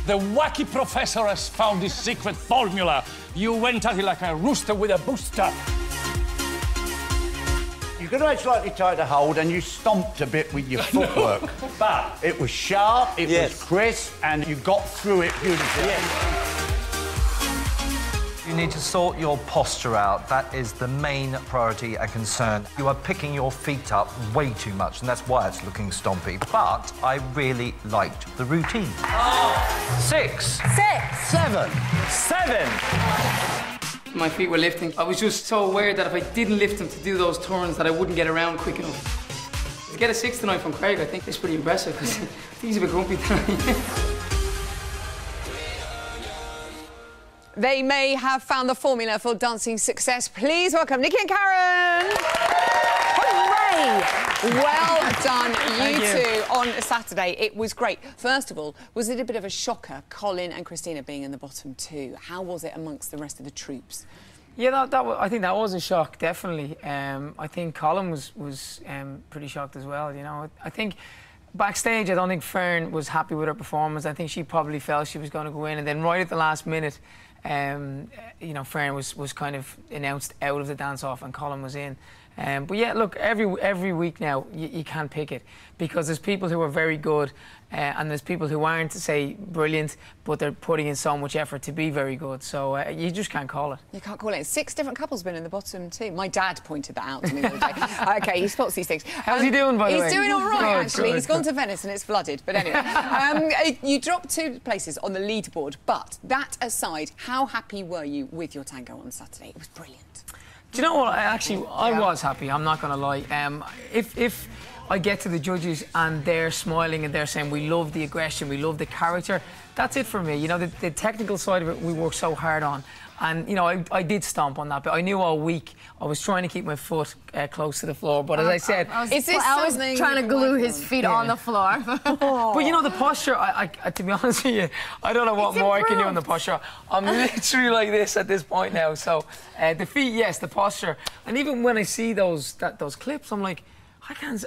The wacky professor has found his secret formula. You went at it like a rooster with a booster. You're going to have slightly tighter hold and you stomped a bit with your footwork. But it was sharp, it was crisp, and you got through it beautifully. Yes. You need to sort your posture out. That is the main priority and concern. You are picking your feet up way too much, and that's why it's looking stompy. But I really liked the routine. Oh. 6. 6. 7. 7. My feet were lifting. I was just so aware that if I didn't lift them to do those turns, that I wouldn't get around quick enough. To get a 6 tonight from Craig, I think is pretty impressive, because I think he's a bit grumpy tonight. They may have found the formula for dancing success. Please welcome Nicky and Karen. Hooray! Well done, you two, on Saturday. It was great. First of all, was it a bit of a shocker, Colin and Christina being in the bottom two? How was it amongst the rest of the troops? Yeah, I think that was a shock, definitely. I think Colin was pretty shocked as well, you know. I think backstage, I don't think Fern was happy with her performance. I think she probably felt she was going to go in, and then right at the last minute, you know, Fern was kind of announced out of the dance-off and Colin was in. But yeah, look, every week now you can't pick it, because there's people who are very good and there's people who aren't, say, brilliant, but they're putting in so much effort to be very good. So you just can't call it. You can't call it. 6 different couples been in the bottom too. My dad pointed that out to me the other day. OK, he spots these things. How's he doing, by the way? He's doing all right, actually. Good. He's gone to Venice and it's flooded. But anyway, you dropped 2 places on the leaderboard. But that aside, how happy were you with your tango on Saturday? It was brilliant. Do you know what? I was happy. I'm not going to lie. If I get to the judges and they're smiling and they're saying we love the aggression, we love the character, that's it for me. You know, the technical side of it we work so hard on. And, you know, I did stomp on that, but I knew all week I was trying to keep my foot close to the floor. But as I said... I was trying to glue his feet on the floor. But, you know, the posture, to be honest with you, I don't know what more I can do on the posture. I'm literally like this at this point now. So, the feet, yes, the posture. And even when I see those clips, I'm like, I can't.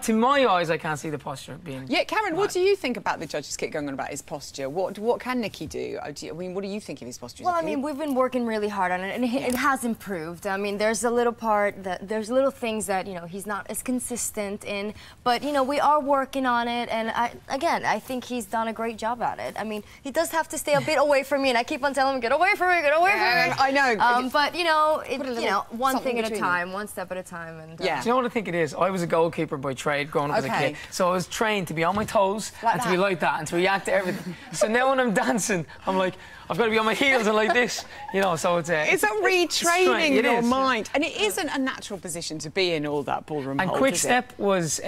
To my eyes, I can't see the posture being. Yeah, Karen, what do you think about the judges keep going on about his posture? What can Nicky do? I mean, what do you think of his posture? Well, I mean, we've been working really hard on it, and it has improved. I mean, there's a little there's little things that, you know, he's not as consistent in, but, you know, we are working on it, and I think he's done a great job at it. I mean, he does have to stay a bit away from me, and I keep on telling him, get away from me, get away from me. I know. But, you know, one thing at a time, one step at a time. And Do you know what I think it is? I was a goalkeeper by trade growing up as a kid, so I was trained to be on my toes and to be like that and to react to everything. So now when I'm dancing, I'm like, I've got to be on my heels and like this, you know. So it's a retraining your mind, and it isn't a natural position to be in, all that ballroom. And hold, quick step was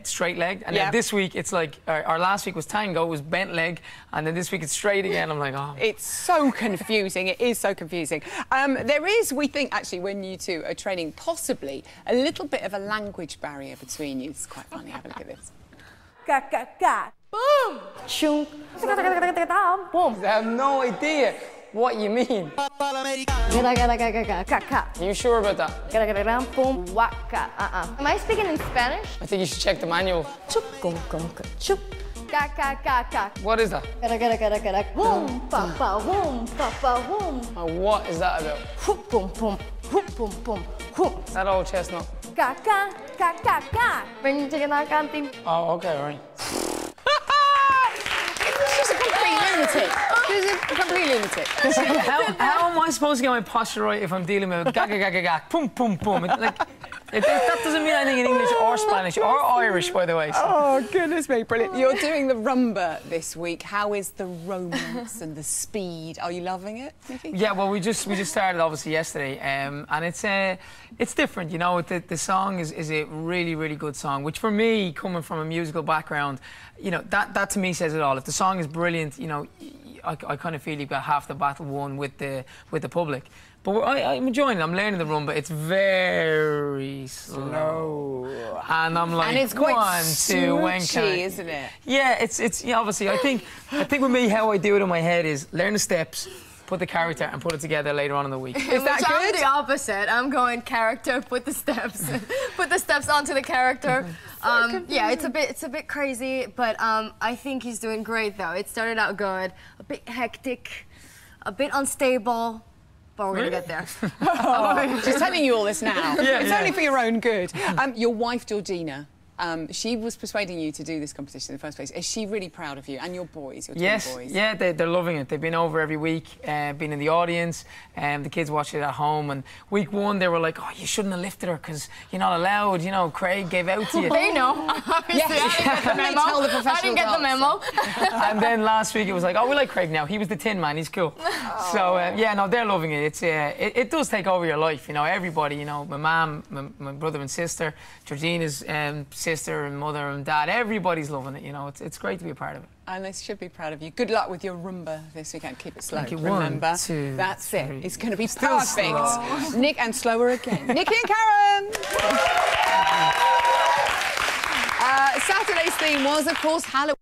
straight leg, and then this week it's like our last week was tango, it was bent leg, and then this week it's straight again. I'm like, oh, it's so confusing. It is so confusing. There is, we think, actually, when you two are training, possibly a little bit of a language barrier between you. It's quite funny. Have a look at this. Ga ga ga. Boom! Shunk. Boom. I have no idea what you mean. Are you sure about that? Boom. Waka. Am I speaking in Spanish? I think you should check the manual. Ga ga ga ga. What is that? Boom, pa pa, boom, pa pa, boom. What is that about? Boom, boom, boom, boom, boom, boom. That old chestnut. Ga ga ga ga ga. Oh, okay, right. She's a complete lunatic. She's a complete lunatic. How am I supposed to get my posture right if I'm dealing with ga ga ga ga ga, boom boom boom? That doesn't mean anything in English or Spanish or Irish, by the way. So. Oh, goodness me, brilliant. You're doing the rumba this week. How is the romance and the speed? Are you loving it, Nicky? Yeah, well, we just started, obviously, yesterday, and it's different, you know. The song is a really, really good song, which for me, coming from a musical background, you know, that to me says it all. If the song is brilliant, you know, I kind of feel you've got half the battle won with the public. But I'm enjoying it. I'm learning the rumba. It's very slow. And I'm like, and it's quite 1, 2, when can I... isn't it? Yeah, it's obviously, I think with me, how I do it in my head is learn the steps, put the character and put it together later on in the week. Is that good? I'm the opposite. I'm going character, put the steps, put the steps onto the character. Yeah, it's a bit crazy, but I think he's doing great though. It started out good, a bit hectic, a bit unstable. But we're gonna get there. She's telling you all this now. It's only for your own good. Your wife, Georgina, she was persuading you to do this competition in the first place. Is she really proud of you? And your boys, your twin boys? Yeah, they're loving it. They've been over every week, been in the audience, and the kids watch it at home. And week 1, they were like, "Oh, you shouldn't have lifted her because you're not allowed." You know, Craig gave out to you. They know. Yes. I didn't get the memo. And then last week it was like, "Oh, we like Craig now. He was the Tin Man. He's cool." Oh. So yeah, no, they're loving it. It's it does take over your life. You know, everybody. You know, my mum, my brother and sister, Georgina's sister and mother and dad, everybody's loving it. You know, it's great to be a part of it. And they should be proud of you. Good luck with your Rumba this weekend. Keep it slow. Thank you. Remember, 1, 2, that's 3. it. It's going to be Still perfect. slow. Nick, and slower again. Nicky and Karen. Saturday's theme was, of course, Halloween.